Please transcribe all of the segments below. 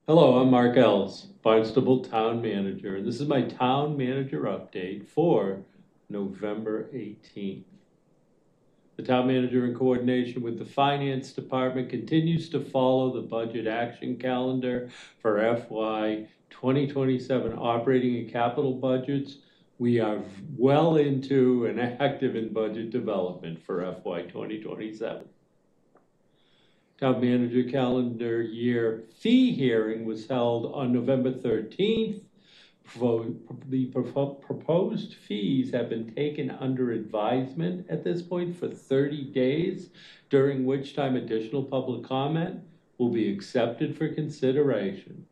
Hello, I'm Mark Ells, Barnstable Town Manager, and this is my Town Manager update for November 18th. The Town Manager, in coordination with the Finance Department, continues to follow the budget action calendar for FY 2027 operating and capital budgets. We are well into and active in budget development for FY 2027. Town Manager calendar year fee hearing was held on November 13th. The proposed fees have been taken under advisement at this point for 30 days, during which time additional public comment will be accepted for consideration.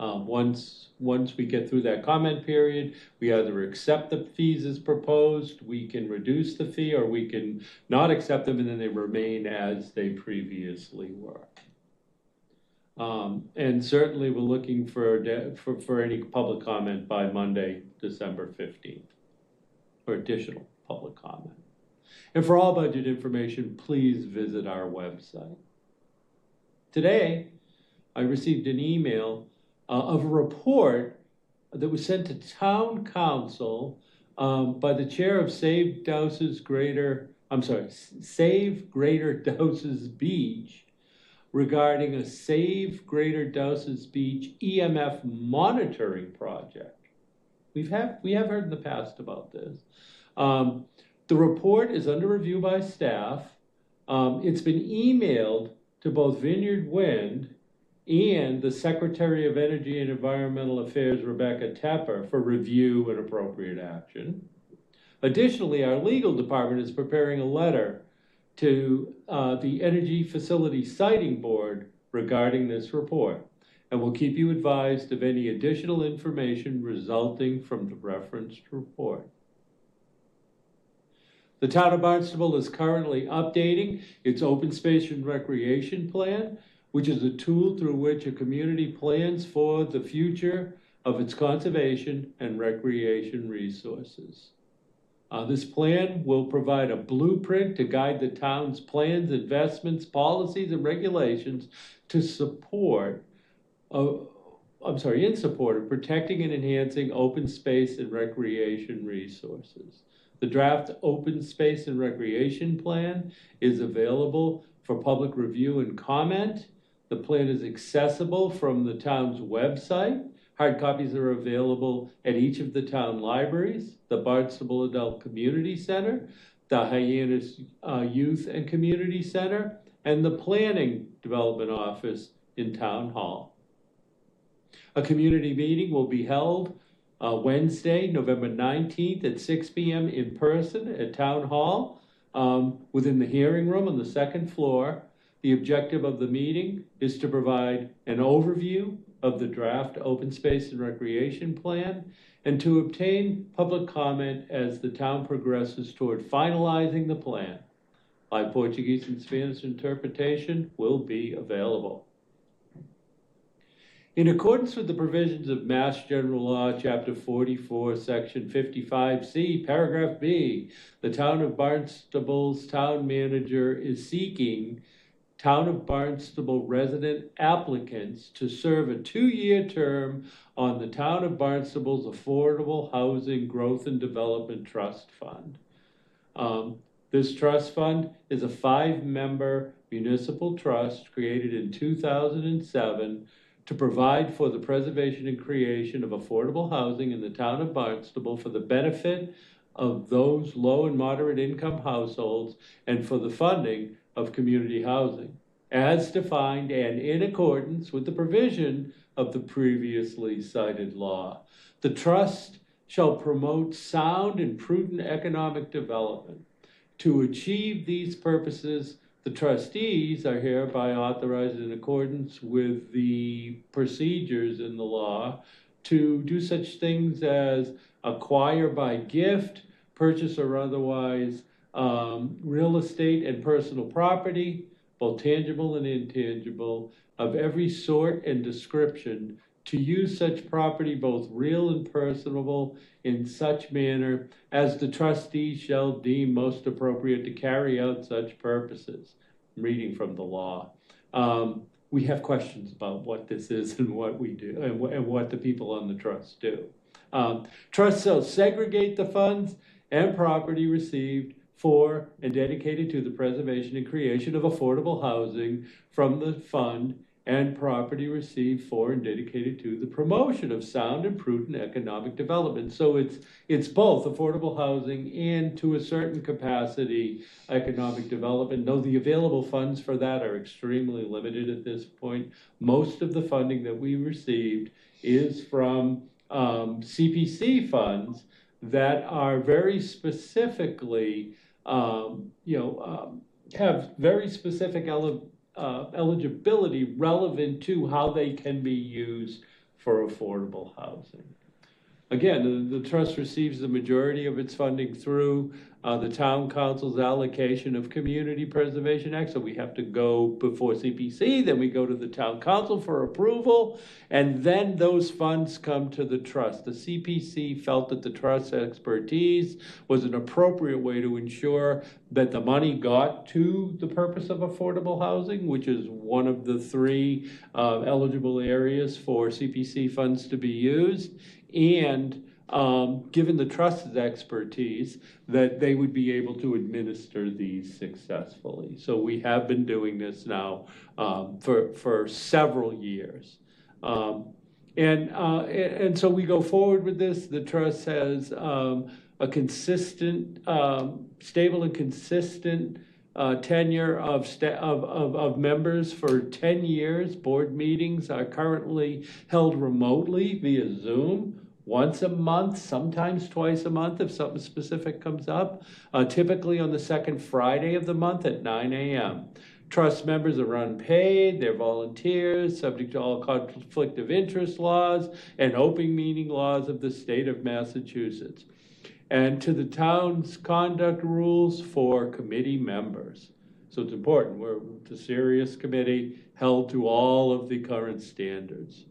Once we get through that comment period, we either accept the fees as proposed, we can reduce the fee, or we can not accept them and then they remain as they previously were. And certainly we're looking for any public comment by Monday, December 15th, for additional public comment. And for all budget information, please visit our website. Today, I received an email of a report that was sent to Town Council by the chair of Save Greater Doses Beach regarding a Save Greater Doses Beach EMF monitoring project. We have heard in the past about this. The report is under review by staff. It's been emailed to both Vineyard Wind and the Secretary of Energy and Environmental Affairs, Rebecca Tepper, for review and appropriate action. Additionally, our legal department is preparing a letter to the Energy Facility Siting Board regarding this report, and we'll keep you advised of any additional information resulting from the referenced report. The town of Barnstable is currently updating its open space and recreation plan, which is a tool through which a community plans for the future of its conservation and recreation resources. This plan will provide a blueprint to guide the town's plans, investments, policies, and regulations in support of protecting and enhancing open space and recreation resources. The draft open space and recreation plan is available for public review and comment. The plan is accessible from the town's website. Hard copies are available at each of the town libraries, the Barnstable Adult Community Center, the Hyannis Youth and Community Center, and the Planning Development Office in Town Hall. A community meeting will be held Wednesday, November 19th at 6 p.m. in person at Town Hall within the hearing room on the second floor. The objective of the meeting is to provide an overview of the draft open space and recreation plan and to obtain public comment as the town progresses toward finalizing the plan. Live Portuguese and Spanish interpretation will be available. In accordance with the provisions of Mass General Law, Chapter 44, Section 55C, Paragraph B, the Town of Barnstable's town manager is seeking Town of Barnstable resident applicants to serve a 2-year term on the Town of Barnstable's Affordable Housing Growth and Development Trust Fund. This trust fund is a 5-member municipal trust created in 2007 to provide for the preservation and creation of affordable housing in the Town of Barnstable for the benefit of those low and moderate income households and for the funding of community housing, as defined and in accordance with the provision of the previously cited law. The trust shall promote sound and prudent economic development. To achieve these purposes, the trustees are hereby authorized in accordance with the procedures in the law to do such things as acquire by gift, purchase or otherwise real estate and personal property, both tangible and intangible, of every sort and description, to use such property, both real and personable, in such manner as the trustee shall deem most appropriate to carry out such purposes. I'm reading from the law. we have questions about what this is and what we do and what the people on the trust do. Trusts shall segregate the funds and property received for and dedicated to the preservation and creation of affordable housing from the fund and property received for and dedicated to the promotion of sound and prudent economic development. So it's both affordable housing and, to a certain capacity, economic development. Though the available funds for that are extremely limited at this point, most of the funding that we received is from CPC funds that are very specifically, have very specific eligibility relevant to how they can be used for affordable housing. Again, the trust receives the majority of its funding through the town council's allocation of Community Preservation Act. So we have to go before CPC, then we go to the town council for approval, and then those funds come to the trust. The CPC felt that the trust's expertise was an appropriate way to ensure that the money got to the purpose of affordable housing, which is one of the three eligible areas for CPC funds to be used. And given the trust's expertise, that they would be able to administer these successfully. So we have been doing this now for several years. And so we go forward with this. The trust has a consistent, stable and consistent tenure of members for 10 years. Board meetings are currently held remotely via Zoom once a month, sometimes twice a month if something specific comes up, typically on the second Friday of the month at 9 a.m. Trust members are unpaid, they're volunteers, subject to all conflict of interest laws and open meeting laws of the state of Massachusetts, and to the town's conduct rules for committee members. So it's important, we're a serious committee held to all of the current standards.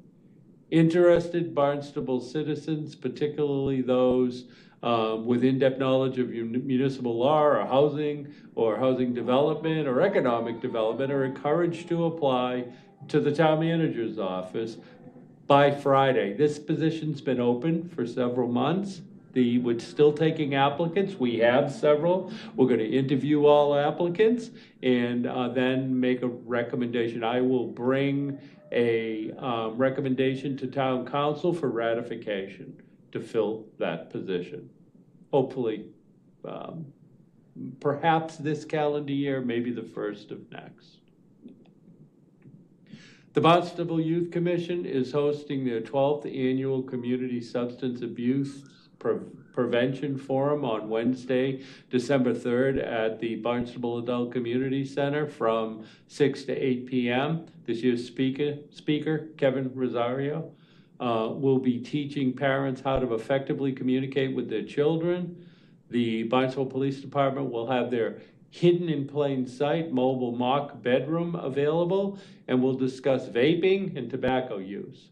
Interested Barnstable citizens, particularly those with in-depth knowledge of municipal law or housing development or economic development, are encouraged to apply to the town manager's office by Friday. This position's been open for several months. We're still taking applicants. We have several. We're going to interview all applicants and then make a recommendation. I will bring a recommendation to town council for ratification to fill that position. Hopefully, perhaps this calendar year, maybe the first of next. The Barnstable Youth Commission is hosting their 12th annual Community Substance Abuse Prevention Forum on Wednesday, December 3rd at the Barnstable Adult Community Center from 6 to 8 p.m. This year's speaker, Kevin Rosario, will be teaching parents how to effectively communicate with their children. The Barnstable Police Department will have their hidden in plain sight mobile mock bedroom available, and will discuss vaping and tobacco use.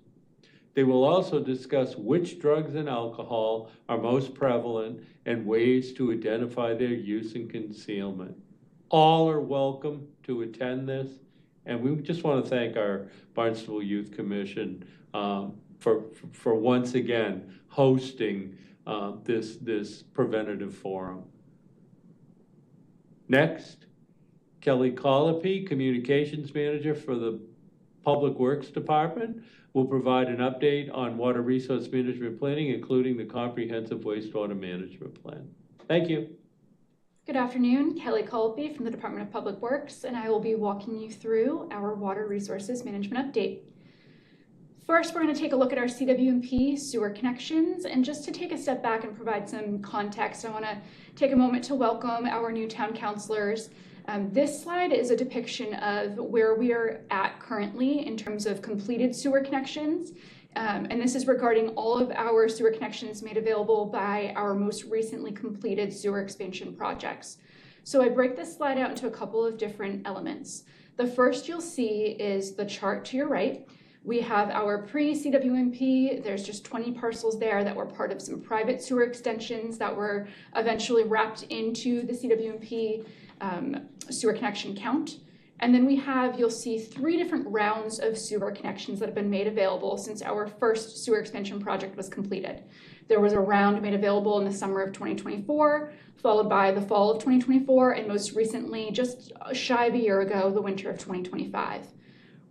They will also discuss which drugs and alcohol are most prevalent and ways to identify their use and concealment. All are welcome to attend this, and we just want to thank our Barnstable Youth Commission for once again hosting this preventative forum. Next, Kelly Colopy, Communications Manager for the Public Works Department, will provide an update on water resource management planning, including the comprehensive wastewater management plan. Thank you. Good afternoon, Kelly Colby from the Department of Public Works, and I will be walking you through our water resources management update. First, we're going to take a look at our CWMP sewer connections, and just to take a step back and provide some context, I want to take a moment to welcome our new town councilors. This slide is a depiction of where we are at currently in terms of completed sewer connections. And this is regarding all of our sewer connections made available by our most recently completed sewer expansion projects. So I break this slide out into a couple of different elements. The first you'll see is the chart to your right. We have our pre-CWMP, there's just 20 parcels there that were part of some private sewer extensions that were eventually wrapped into the CWMP sewer connection count. And then you'll see 3 different rounds of sewer connections that have been made available since our first sewer expansion project was completed. There was a round made available in the summer of 2024, followed by the fall of 2024, and most recently, just shy of a year ago, the winter of 2025.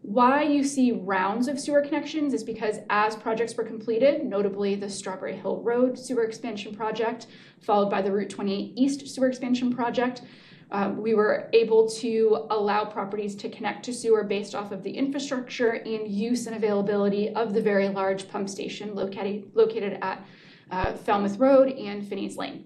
Why you see rounds of sewer connections is because as projects were completed, notably the Strawberry Hill Road sewer expansion project, followed by the Route 28 East sewer expansion project, we were able to allow properties to connect to sewer based off of the infrastructure and use and availability of the very large pump station located at Falmouth Road and Finney's Lane.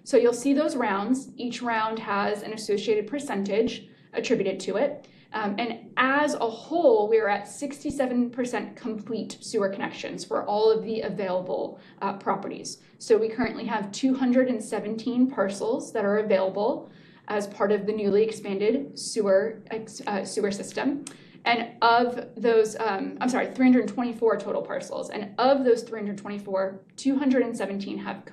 So you'll see those rounds. Each round has an associated percentage attributed to it. And as a whole, we are at 67% complete sewer connections for all of the available properties. So we currently have 217 parcels that are available as part of the newly expanded sewer system. And of those, 324 total parcels. And of those 324, 217 have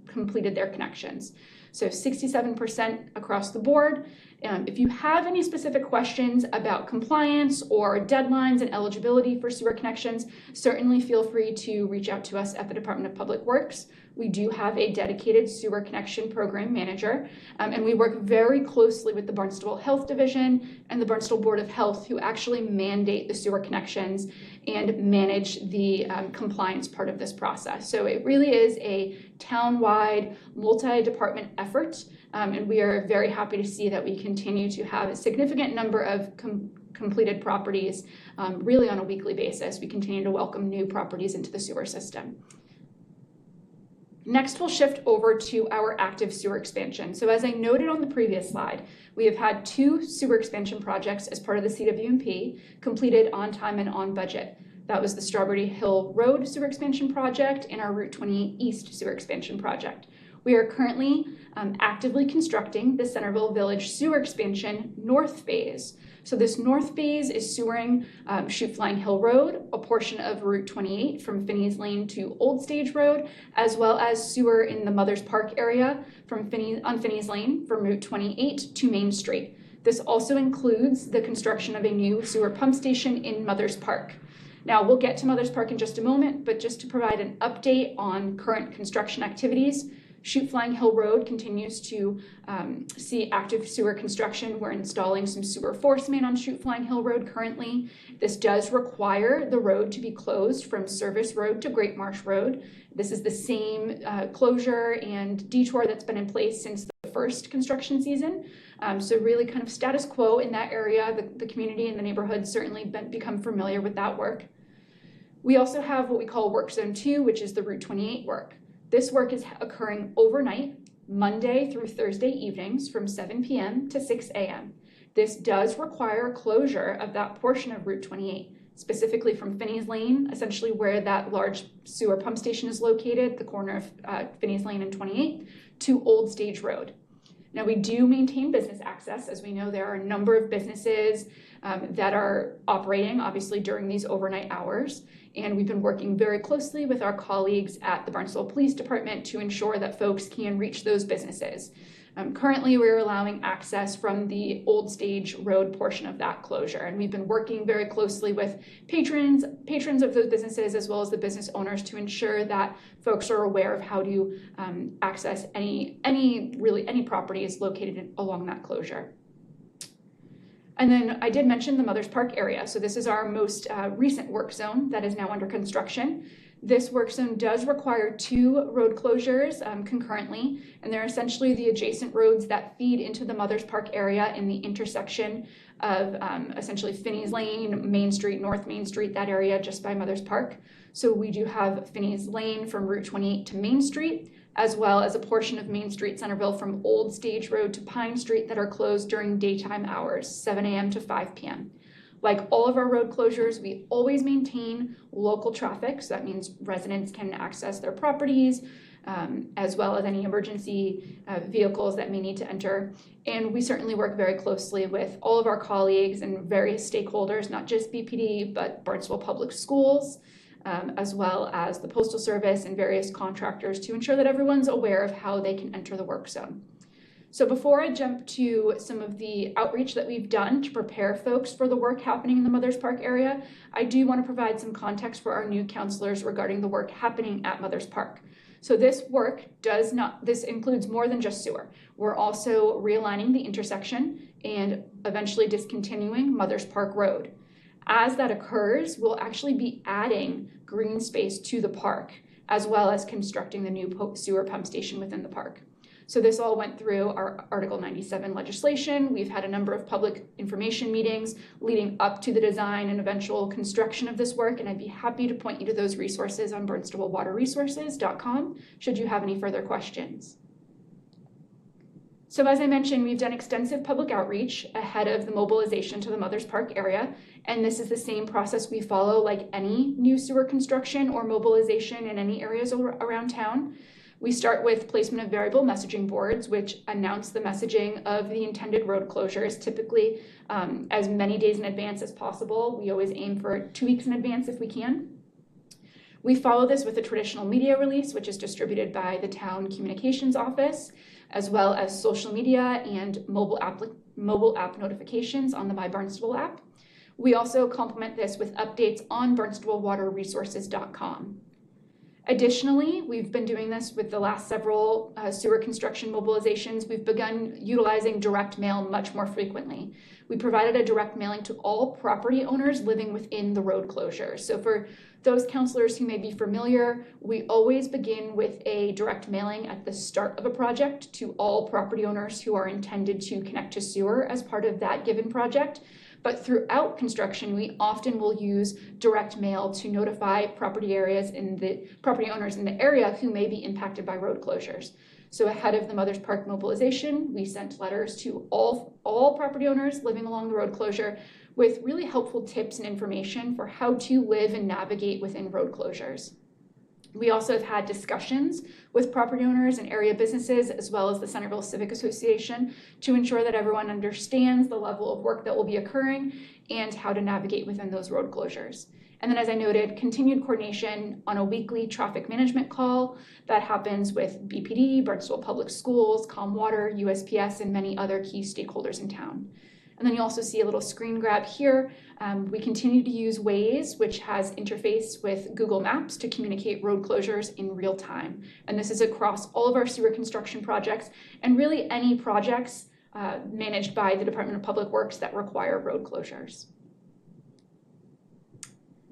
completed their connections. So 67% across the board. If you have any specific questions about compliance or deadlines and eligibility for sewer connections, certainly feel free to reach out to us at the Department of Public Works. We do have a dedicated sewer connection program manager, and we work very closely with the Barnstable Health Division and the Barnstable Board of Health, who actually mandate the sewer connections and manage the compliance part of this process. So it really is a town-wide, multi-department effort, and we are very happy to see that we continue to have a significant number of completed properties really on a weekly basis. We continue to welcome new properties into the sewer system. Next, we'll shift over to our active sewer expansion. So as I noted on the previous slide, we have had 2 sewer expansion projects as part of the CWMP completed on time and on budget. That was the Strawberry Hill Road sewer expansion project and our Route 28 East sewer expansion project. We are currently actively constructing the Centerville Village sewer expansion north phase. So this north phase is sewering Chute Flying Hill Road, a portion of Route 28 from Finney's Lane to Old Stage Road, as well as sewer in the Mothers Park area on Finney's Lane from Route 28 to Main Street. This also includes the construction of a new sewer pump station in Mothers Park. Now, we'll get to Mothers Park in just a moment, but just to provide an update on current construction activities, Chute Flying Hill Road continues to see active sewer construction. We're installing some sewer force main on Chute Flying Hill Road currently. This does require the road to be closed from Service Road to Great Marsh Road. This is the same closure and detour that's been in place since the first construction season. So really kind of status quo in that area. The community and the neighborhood certainly become familiar with that work. We also have what we call Work Zone 2, which is the Route 28 work. This work is occurring overnight, Monday through Thursday evenings from 7 p.m. to 6 a.m. This does require closure of that portion of Route 28, specifically from Finney's Lane, essentially where that large sewer pump station is located, the corner of Finney's Lane and 28, to Old Stage Road. Now, we do maintain business access. As we know, there are a number of businesses that are operating, obviously, during these overnight hours. And we've been working very closely with our colleagues at the Barnstable Police Department to ensure that folks can reach those businesses. Currently, we're allowing access from the Old Stage Road portion of that closure. And we've been working very closely with patrons of those businesses, as well as the business owners, to ensure that folks are aware of how to access any properties located along that closure. And then I did mention the Mothers Park area. So this is our most recent work zone that is now under construction. This work zone does require 2 road closures concurrently, and they're essentially the adjacent roads that feed into the Mothers Park area in the intersection of essentially Finney's Lane, Main Street, North Main Street, that area just by Mothers Park. So we do have Finney's Lane from Route 28 to Main Street, as well as a portion of Main Street Centerville from Old Stage Road to Pine Street that are closed during daytime hours, 7 a.m. to 5 p.m. Like all of our road closures, we always maintain local traffic, so that means residents can access their properties, as well as any emergency vehicles that may need to enter. And we certainly work very closely with all of our colleagues and various stakeholders, not just BPD, but Barnstable Public Schools, as well as the Postal Service and various contractors, to ensure that everyone's aware of how they can enter the work zone. So before I jump to some of the outreach that we've done to prepare folks for the work happening in the Mothers Park area, I do want to provide some context for our new counselors regarding the work happening at Mothers Park. So this includes more than just sewer. We're also realigning the intersection and eventually discontinuing Mothers Park Road. As that occurs, we'll actually be adding green space to the park, as well as constructing the new sewer pump station within the park. So this all went through our Article 97 legislation. We've had a number of public information meetings leading up to the design and eventual construction of this work, and I'd be happy to point you to those resources on barnstablewaterresources.com should you have any further questions. So as I mentioned, we've done extensive public outreach ahead of the mobilization to the Mothers Park area, and this is the same process we follow like any new sewer construction or mobilization in any areas around town. We start with placement of variable messaging boards, which announce the messaging of the intended road closures, typically as many days in advance as possible. We always aim for 2 weeks in advance if we can. We follow this with a traditional media release, which is distributed by the town communications office, as well as social media and mobile app notifications on the My Barnstable app. We also complement this with updates on barnstablewaterresources.com. Additionally, we've been doing this with the last several sewer construction mobilizations. We've begun utilizing direct mail much more frequently. We provided a direct mailing to all property owners living within the road closure. So for those counselors who may be familiar, we always begin with a direct mailing at the start of a project to all property owners who are intended to connect to sewer as part of that given project. But throughout construction, we often will use direct mail to notify property owners in the area who may be impacted by road closures. So ahead of the Mothers Park mobilization, we sent letters to all property owners living along the road closure with really helpful tips and information for how to live and navigate within road closures. We also have had discussions with property owners and area businesses, as well as the Centerville Civic Association, to ensure that everyone understands the level of work that will be occurring and how to navigate within those road closures. And then, as I noted, continued coordination on a weekly traffic management call that happens with BPD, Barnstable Public Schools, ComWater, USPS, and many other key stakeholders in town. And then you also see a little screen grab here. We continue to use Waze, which has interface with Google Maps to communicate road closures in real time. And this is across all of our sewer construction projects and really any projects managed by the Department of Public Works that require road closures.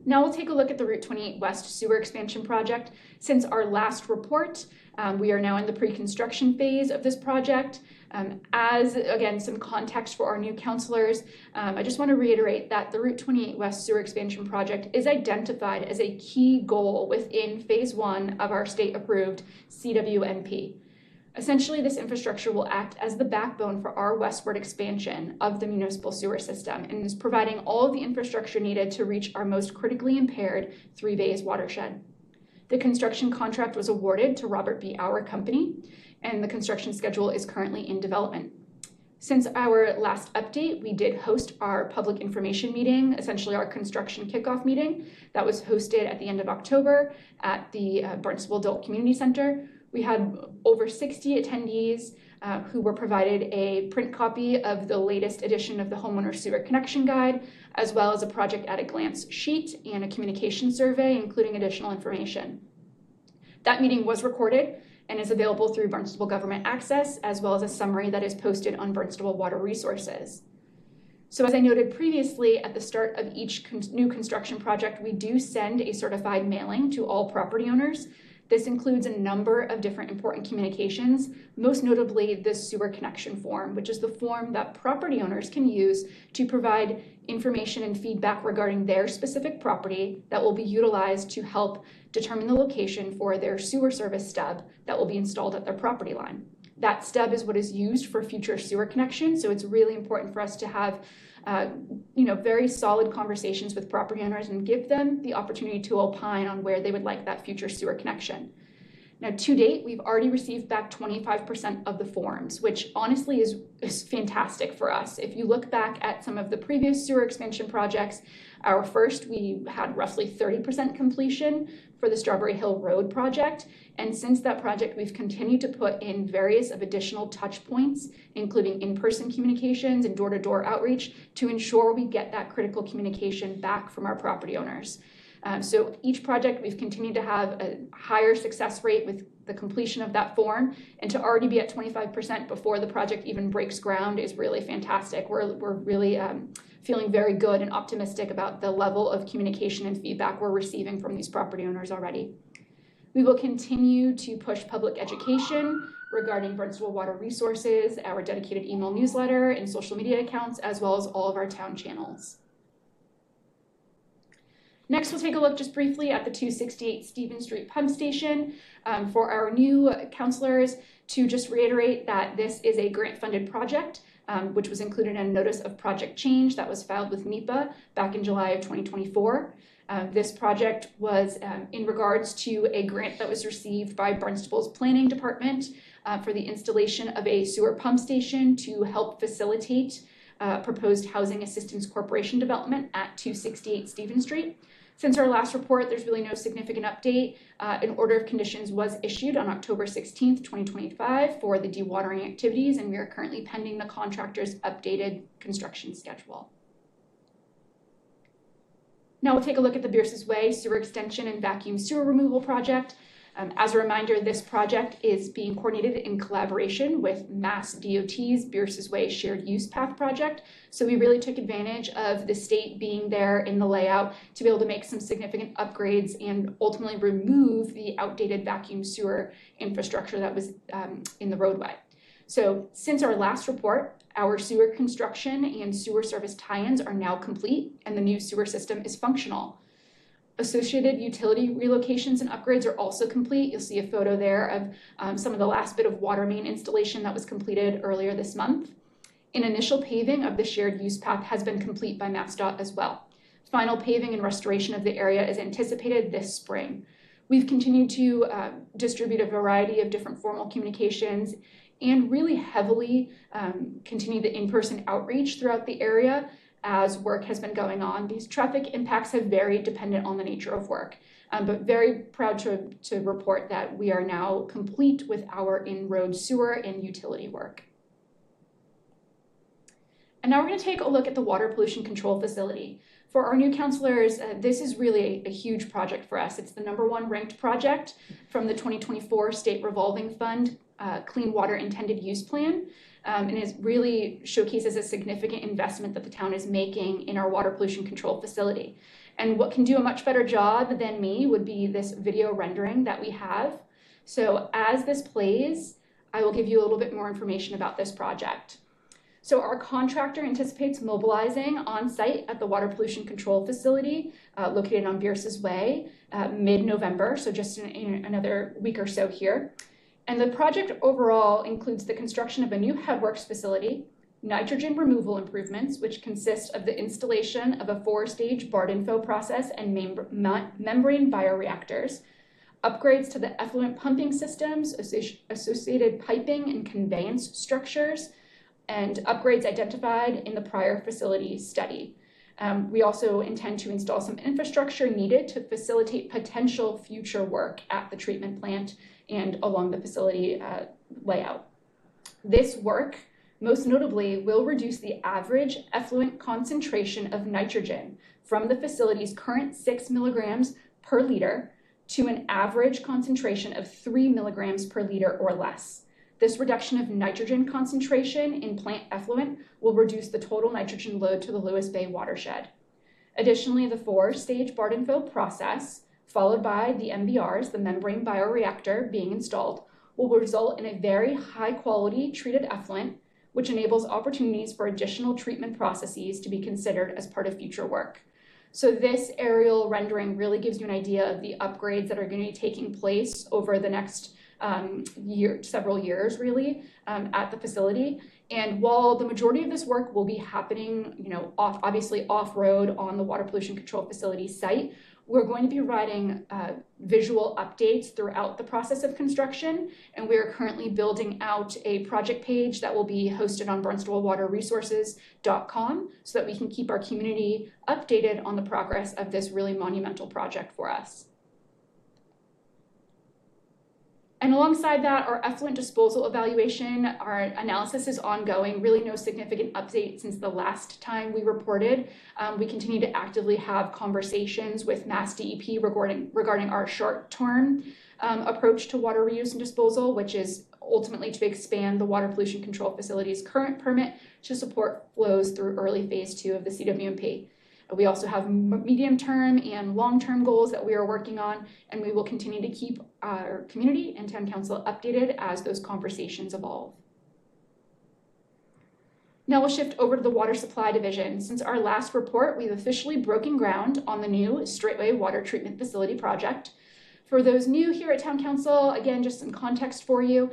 Now we'll take a look at the Route 28 West sewer expansion project. Since our last report, we are now in the pre-construction phase of this project. As, again, some context for our new counselors, I just want to reiterate that the Route 28 West sewer expansion project is identified as a key goal within phase 1 of our state-approved CWNP. Essentially, this infrastructure will act as the backbone for our westward expansion of the municipal sewer system and is providing all of the infrastructure needed to reach our most critically impaired 3 Bays watershed. The construction contract was awarded to Robert B. Auer Company, and the construction schedule is currently in development. Since our last update, we did host our public information meeting, essentially our construction kickoff meeting, that was hosted at the end of October at the Barnstable Adult Community Center. We had over 60 attendees who were provided a print copy of the latest edition of the Homeowner Sewer Connection Guide, as well as a project at a glance sheet and a communication survey, including additional information. That meeting was recorded and is available through Barnstable Government Access, as well as a summary that is posted on Barnstable Water Resources. So as I noted previously, at the start of each new construction project, we do send a certified mailing to all property owners. This includes a number of different important communications, most notably the sewer connection form, which is the form that property owners can use to provide information and feedback regarding their specific property that will be utilized to help determine the location for their sewer service stub that will be installed at their property line. That stub is what is used for future sewer connections, so it's really important for us to have very solid conversations with property owners and give them the opportunity to opine on where they would like that future sewer connection. Now, to date, we've already received back 25% of the forms, which honestly is fantastic for us. If you look back at some of the previous sewer expansion projects, our first, we had roughly 30% completion for the Strawberry Hill Road project. And since that project, we've continued to put in various of additional touch points, including in-person communications and door-to-door outreach, to ensure we get that critical communication back from our property owners. So each project, we've continued to have a higher success rate with the completion of that form, and to already be at 25% before the project even breaks ground is really fantastic. We're really feeling very good and optimistic about the level of communication and feedback we're receiving from these property owners already. We will continue to push public education regarding Barnstable water resources, our dedicated email newsletter and social media accounts, as well as all of our town channels. Next, we'll take a look just briefly at the 268 Stevens Street pump station. For our new counselors, to just reiterate that this is a grant-funded project, which was included in a notice of project change that was filed with NEPA back in July of 2024. This project was in regards to a grant that was received by Barnstable's planning department for the installation of a sewer pump station to help facilitate proposed Housing Assistance Corporation development at 268 Stevens Street. Since our last report, there's really no significant update. An order of conditions was issued on October 16th, 2025 for the dewatering activities, and we are currently pending the contractor's updated construction schedule. Now we'll take a look at the Bierce's Way sewer extension and vacuum sewer removal project. As a reminder, this project is being coordinated in collaboration with Mass DOT's Bierce's Way Shared Use Path project. So we really took advantage of the state being there in the layout to be able to make some significant upgrades and ultimately remove the outdated vacuum sewer infrastructure that was in the roadway. So since our last report, our sewer construction and sewer service tie-ins are now complete and the new sewer system is functional. Associated utility relocations and upgrades are also complete. You'll see a photo there of some of the last bit of water main installation that was completed earlier this month. An initial paving of the shared use path has been complete by MassDOT as well. Final paving and restoration of the area is anticipated this spring. We've continued to distribute a variety of different formal communications and really heavily continue the in-person outreach throughout the area as work has been going on. These traffic impacts have varied dependent on the nature of work, but very proud to report that we are now complete with our in-road sewer and utility work. And now we're going to take a look at the water pollution control facility. For our new counselors, this is really a huge project for us. It's the #1 ranked project from the 2024 State Revolving Fund Clean Water Intended Use Plan. And it really showcases a significant investment that the town is making in our water pollution control facility. And what can do a much better job than me would be this video rendering that we have. So as this plays, I will give you a little bit more information about this project. So our contractor anticipates mobilizing on site at the water pollution control facility located on Bierce's Way mid-November, so just in another week or so here. And the project overall includes the construction of a new headworks facility, nitrogen removal improvements, which consist of the installation of a 4-stage Barnstable process and membrane bioreactors, upgrades to the effluent pumping systems, associated piping and conveyance structures, and upgrades identified in the prior facility study. We also intend to install some infrastructure needed to facilitate potential future work at the treatment plant and along the facility layout. This work, most notably, will reduce the average effluent concentration of nitrogen from the facility's current 6 milligrams per liter to an average concentration of 3 milligrams per liter or less. This reduction of nitrogen concentration in plant effluent will reduce the total nitrogen load to the Lewis Bay watershed. Additionally, the 4-stage Barnstable process, followed by the MBRs, the membrane bioreactor, being installed, will result in a very high-quality treated effluent, which enables opportunities for additional treatment processes to be considered as part of future work. So this aerial rendering really gives you an idea of the upgrades that are going to be taking place over the next several years, really, at the facility. And while the majority of this work will be happening, obviously off-road on the water pollution control facility site, We're going to be providing visual updates throughout the process of construction, and we are currently building out a project page that will be hosted on barnstablewaterresources.com so that we can keep our community updated on the progress of this really monumental project for us. And alongside that, our effluent disposal evaluation, our analysis is ongoing, really no significant update since the last time we reported. We continue to actively have conversations with Mass DEP regarding our short-term approach to water reuse and disposal, which is ultimately to expand the Water Pollution Control Facility's current permit to support flows through early phase 2 of the CWMP. We also have medium-term and long-term goals that we are working on, and we will continue to keep our community and town council updated as those conversations evolve. Now we'll shift over to the water supply division. Since our last report, we've officially broken ground on the new Straightway Water Treatment Facility project. For those new here at Town Council, again, just some context for you,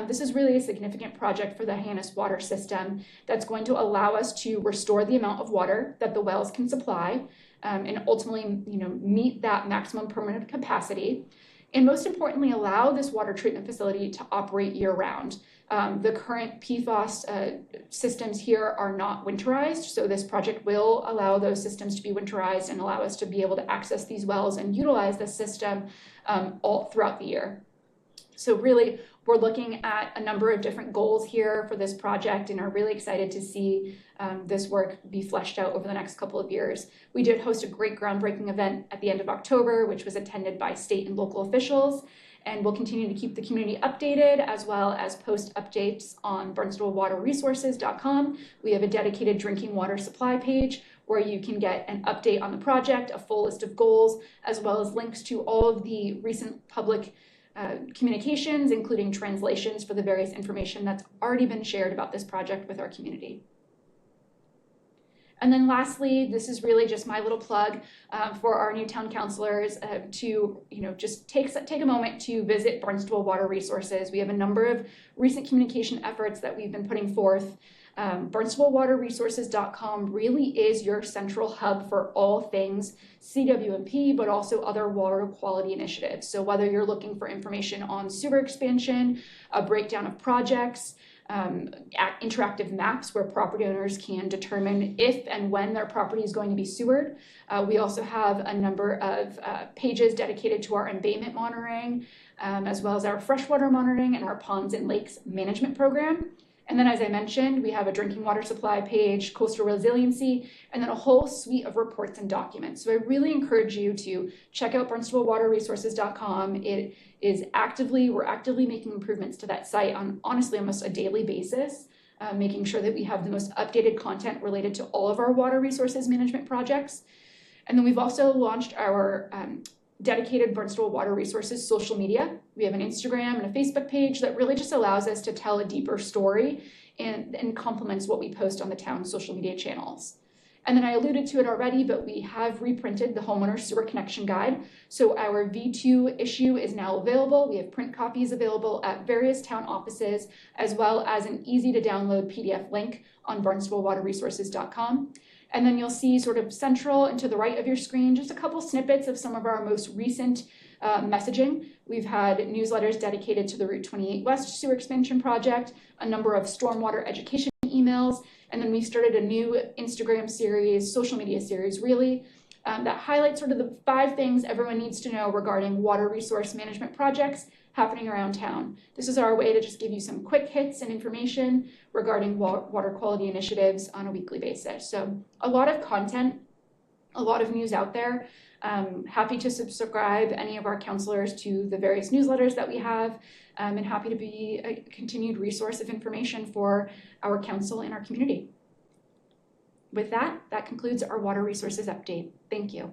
this is really a significant project for the Hyannis water system that's going to allow us to restore the amount of water that the wells can supply and ultimately meet that maximum permanent capacity. And most importantly, allow this water treatment facility to operate year-round. The current PFAS systems here are not winterized, so this project will allow those systems to be winterized and allow us to be able to access these wells and utilize the system all throughout the year. So really, we're looking at a number of different goals here for this project and are really excited to see this work be fleshed out over the next couple of years. We did host a great groundbreaking event at the end of October, which was attended by state and local officials, and we'll continue to keep the community updated as well as post updates on barnstablewaterresources.com. We have a dedicated drinking water supply page where you can get an update on the project, a full list of goals, as well as links to all of the recent public communications, including translations for the various information that's already been shared about this project with our community. And then lastly, this is really just my little plug for our new town councilors to just take a moment to visit Barnstable Water Resources. We have a number of recent communication efforts that we've been putting forth. barnstablewaterresources.com really is your central hub for all things CWMP, but also other water quality initiatives. So whether you're looking for information on sewer expansion, a breakdown of projects, interactive maps where property owners can determine if and when their property is going to be sewered. We also have a number of pages dedicated to our embayment monitoring, as well as our freshwater monitoring and our ponds and lakes management program. And then, as I mentioned, we have a drinking water supply page, coastal resiliency, and then a whole suite of reports and documents. So I really encourage you to check out barnstablewaterresources.com. We're actively making improvements to that site on honestly almost a daily basis, making sure that we have the most updated content related to all of our water resources management projects. And then we've also launched our dedicated Barnstable Water Resources social media. We have an Instagram and a Facebook page that really just allows us to tell a deeper story and complements what we post on the town's social media channels. And then I alluded to it already, but we have reprinted the Homeowner Sewer Connection Guide. So our V2 issue is now available. We have print copies available at various town offices, as well as an easy to download PDF link on barnstablewaterresources.com. And then you'll see sort of central and to the right of your screen, just a couple snippets of some of our most recent messaging. We've had newsletters dedicated to the Route 28 West Sewer Expansion Project, a number of stormwater education emails, and then we started a new Instagram series, social media series really, that highlights sort of the 5 things everyone needs to know regarding water resource management projects happening around town. This is our way to just give you some quick hits and information regarding water quality initiatives on a weekly basis. So a lot of content, a lot of news out there. Happy to subscribe any of our counselors to the various newsletters that we have, and happy to be a continued resource of information for our council and our community. With that, that concludes our water resources update. Thank you.